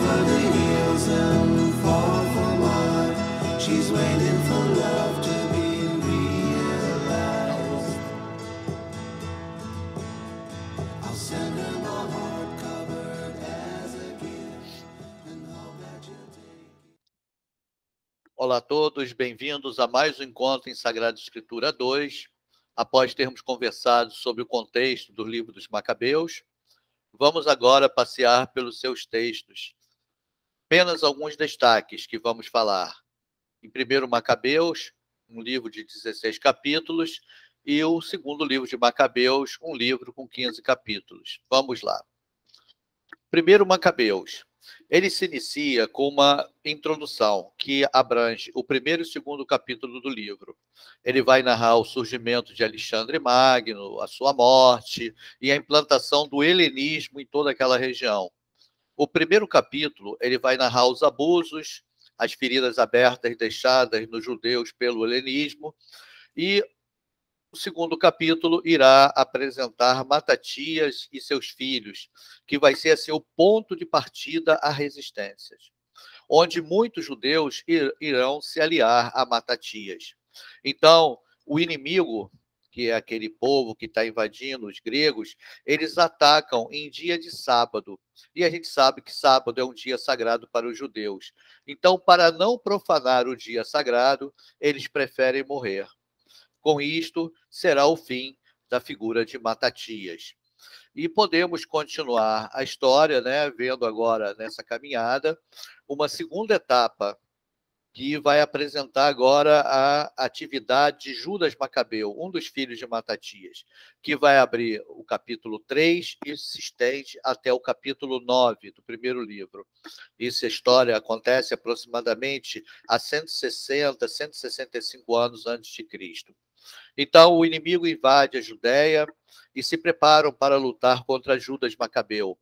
over the hills and far from mine. She's waiting for love to be realized. I'll send her my heart covered as a gift and hope that you'll take it. Olá a todos, bem-vindos a mais um encontro em Sagrada Escritura 2. Após termos conversado sobre o contexto do livro dos Macabeus, vamos agora passear pelos seus textos. Apenas alguns destaques que vamos falar. Em primeiro Macabeus, um livro de 16 capítulos, e o segundo livro de Macabeus, um livro com 15 capítulos. Vamos lá. Primeiro Macabeus. Ele se inicia com uma introdução que abrange o primeiro e o segundo capítulo do livro. Ele vai narrar o surgimento de Alexandre Magno, a sua morte e a implantação do helenismo em toda aquela região. O primeiro capítulo, ele vai narrar os abusos, as feridas abertas deixadas nos judeus pelo helenismo, e o segundo capítulo irá apresentar Matatias e seus filhos, que vai ser assim o ponto de partida a resistências, onde muitos judeus irão se aliar a Matatias. Então, o inimigo, que é aquele povo que está invadindo os gregos, eles atacam em dia de sábado. E a gente sabe que sábado é um dia sagrado para os judeus. Então, para não profanar o dia sagrado, eles preferem morrer. Com isto, será o fim da figura de Matatias. E podemos continuar a história, né, vendo agora nessa caminhada uma segunda etapa que vai apresentar agora a atividade de Judas Macabeu, um dos filhos de Matatias, que vai abrir o capítulo 3 e se estende até o capítulo 9 do primeiro livro. Essa história acontece aproximadamente há 160, 165 anos antes de Cristo. Então, o inimigo invade a Judéia e se preparam para lutar contra Judas Macabeu.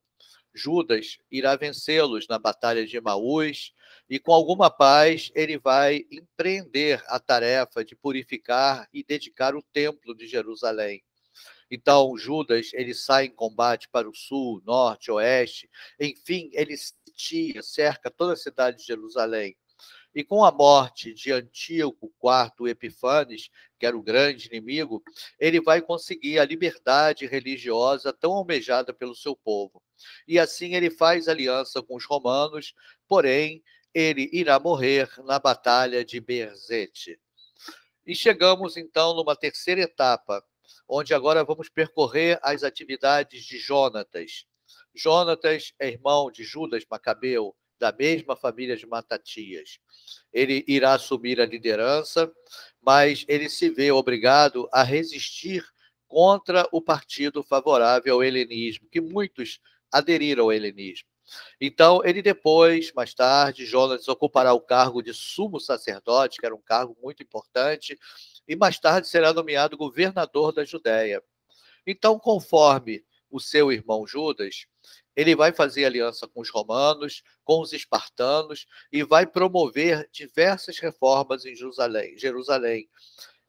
Judas irá vencê-los na batalha de Emaús e, com alguma paz, ele vai empreender a tarefa de purificar e dedicar o templo de Jerusalém. Então, Judas, ele sai em combate para o sul, norte, oeste, enfim, ele sitia, cerca toda a cidade de Jerusalém. E com a morte de Antíoco IV Epifanes, que era o grande inimigo, ele vai conseguir a liberdade religiosa tão almejada pelo seu povo. E assim ele faz aliança com os romanos, porém ele irá morrer na batalha de Berzete. E chegamos então numa terceira etapa, onde agora vamos percorrer as atividades de Jonatas. Jonatas é irmão de Judas Macabeu, da mesma família de Matatias. Ele irá assumir a liderança, mas ele se vê obrigado a resistir contra o partido favorável ao helenismo, que muitos aderiram ao helenismo. Então, ele depois, mais tarde, Jonas ocupará o cargo de sumo sacerdote, que era um cargo muito importante, e mais tarde será nomeado governador da Judéia. Então, conforme o seu irmão Judas, ele vai fazer aliança com os romanos, com os espartanos, e vai promover diversas reformas em Jerusalém.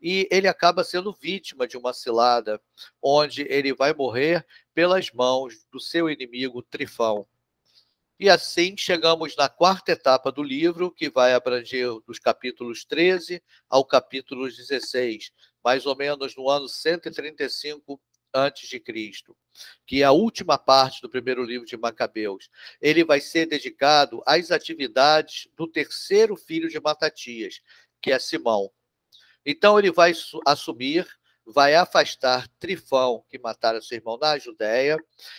E ele acaba sendo vítima de uma cilada, onde ele vai morrer pelas mãos do seu inimigo Trifão. E assim chegamos na quarta etapa do livro, que vai abranger dos capítulos 13 ao capítulo 16, mais ou menos no ano 135 antes de Cristo, que é a última parte do primeiro livro de Macabeus. Ele vai ser dedicado às atividades do terceiro filho de Matatias, que é Simão. Então ele vai assumir, vai afastar Trifão, que matara seu irmão na Judéia,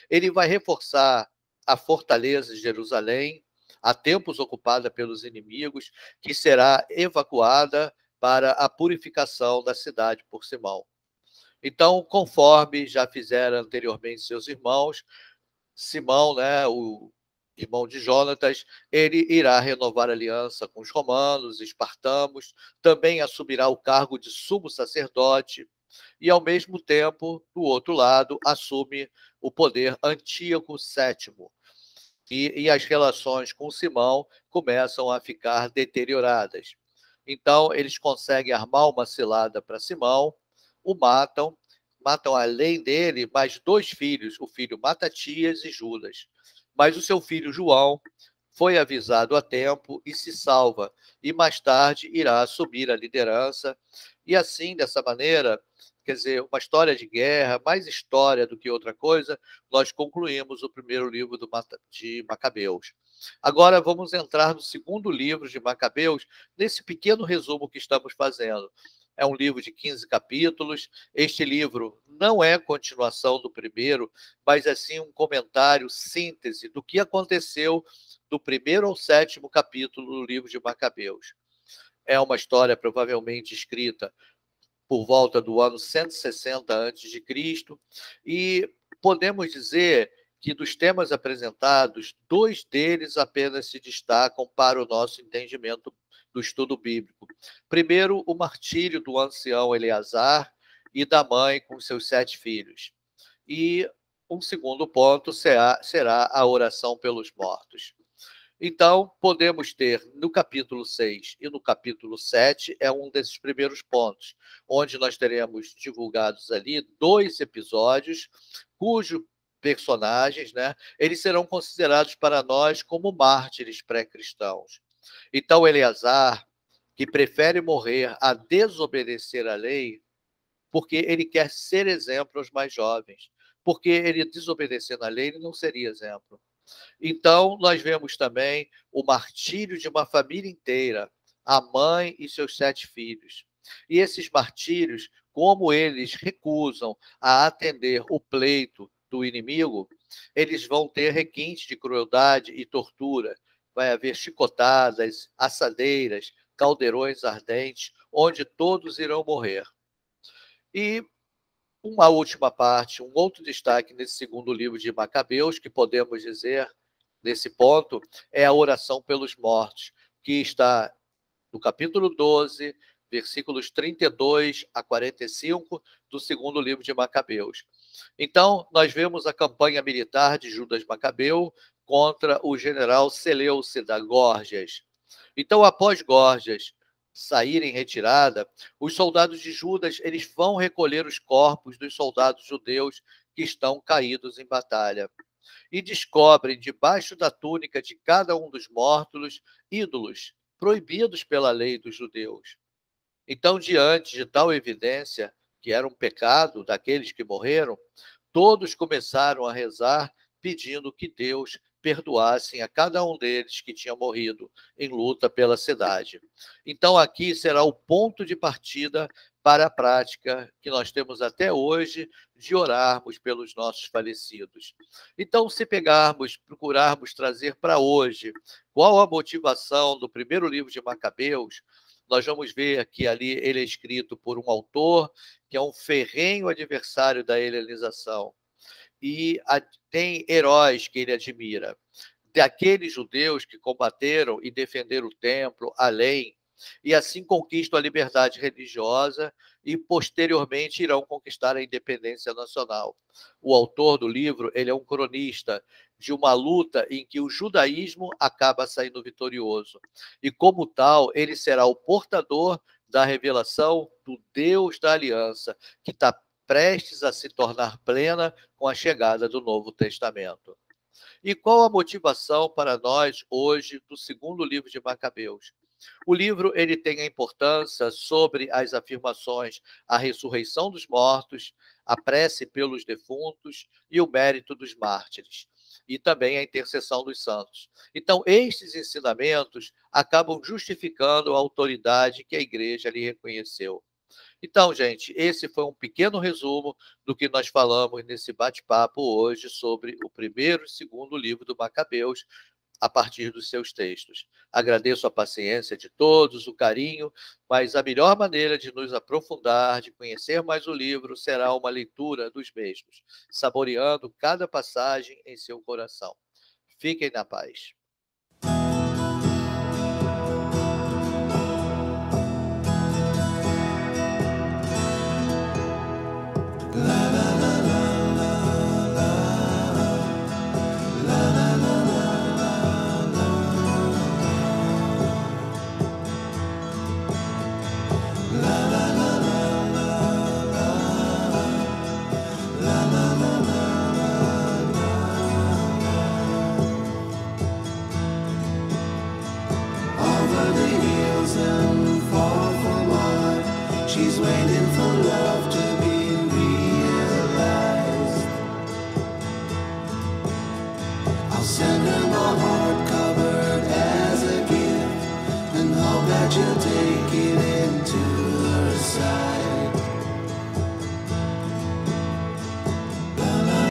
ele vai reforçar a fortaleza de Jerusalém, há tempos ocupada pelos inimigos, que será evacuada para a purificação da cidade por Simão. Então, conforme já fizeram anteriormente seus irmãos, Simão, né, o irmão de Jonatas, ele irá renovar a aliança com os romanos, espartanos, também assumirá o cargo de sumo sacerdote, e, ao mesmo tempo, do outro lado, assume o poder Antíoco VII. E as relações com Simão começam a ficar deterioradas. Então, eles conseguem armar uma cilada para Simão, o matam além dele mais dois filhos, o filho Matatias e Judas. Mas o seu filho João foi avisado a tempo e se salva, e mais tarde irá assumir a liderança. E assim, dessa maneira, quer dizer, uma história de guerra, mais história do que outra coisa, nós concluímos o primeiro livro de Macabeus. Agora vamos entrar no segundo livro de Macabeus, nesse pequeno resumo que estamos fazendo. É um livro de 15 capítulos. Este livro não é continuação do primeiro, mas é sim um comentário, síntese do que aconteceu do primeiro ao sétimo capítulo do livro de Macabeus. É uma história provavelmente escrita por volta do ano 160 a.C., e podemos dizer que dos temas apresentados, 2 deles apenas se destacam para o nosso entendimento do estudo bíblico. Primeiro, o martírio do ancião Eleazar e da mãe com seus 7 filhos. E um segundo ponto será a oração pelos mortos. Então, podemos ter no capítulo 6 e no capítulo 7, é um desses primeiros pontos, onde nós teremos divulgados ali 2 episódios, cujos personagens, né, eles serão considerados para nós como mártires pré-cristãos. Então, Eleazar, que prefere morrer a desobedecer à lei, porque ele quer ser exemplo aos mais jovens, porque ele desobedecendo à lei, ele não seria exemplo. Então, nós vemos também o martírio de uma família inteira, a mãe e seus 7 filhos. E esses martírios, como eles recusam a atender o pleito do inimigo, eles vão ter requinte de crueldade e tortura. Vai haver chicotadas, assadeiras, caldeirões ardentes, onde todos irão morrer. E uma última parte, um outro destaque nesse segundo livro de Macabeus, que podemos dizer, nesse ponto, é a oração pelos mortos, que está no capítulo 12, versículos 32 a 45 do segundo livro de Macabeus. Então, nós vemos a campanha militar de Judas Macabeu contra o general Seleucida Górgias. Então, após Górgias sair em retirada, os soldados de Judas eles vão recolher os corpos dos soldados judeus que estão caídos em batalha e descobrem debaixo da túnica de cada um dos mortos ídolos proibidos pela lei dos judeus. Então, diante de tal evidência, que era um pecado daqueles que morreram, todos começaram a rezar pedindo que Deus perdoasse a cada um deles que tinha morrido em luta pela cidade. Então, aqui será o ponto de partida para a prática que nós temos até hoje de orarmos pelos nossos falecidos. Então, se procurarmos trazer para hoje qual a motivação do primeiro livro de Macabeus, nós vamos ver que ali ele é escrito por um autor que é um ferrenho adversário da helenização, e tem heróis que ele admira, daqueles judeus que combateram e defenderam o templo, a lei, e assim conquistam a liberdade religiosa e posteriormente irão conquistar a independência nacional. O autor do livro, ele é um cronista de uma luta em que o judaísmo acaba saindo vitorioso. E como tal, ele será o portador da revelação do Deus da aliança, que está prestes a se tornar plena com a chegada do Novo Testamento. E qual a motivação para nós hoje do segundo livro de Macabeus? O livro ele tem a importância sobre as afirmações, a ressurreição dos mortos, a prece pelos defuntos e o mérito dos mártires, e também a intercessão dos santos. Então, estes ensinamentos acabam justificando a autoridade que a igreja lhe reconheceu. Então, gente, esse foi um pequeno resumo do que nós falamos nesse bate-papo hoje sobre o primeiro e segundo livro do Macabeus, a partir dos seus textos. Agradeço a paciência de todos, o carinho, mas a melhor maneira de nos aprofundar, de conhecer mais o livro, será uma leitura dos mesmos, saboreando cada passagem em seu coração. Fiquem na paz. send her the hardcover as a gift and hope that you'll take it into her side.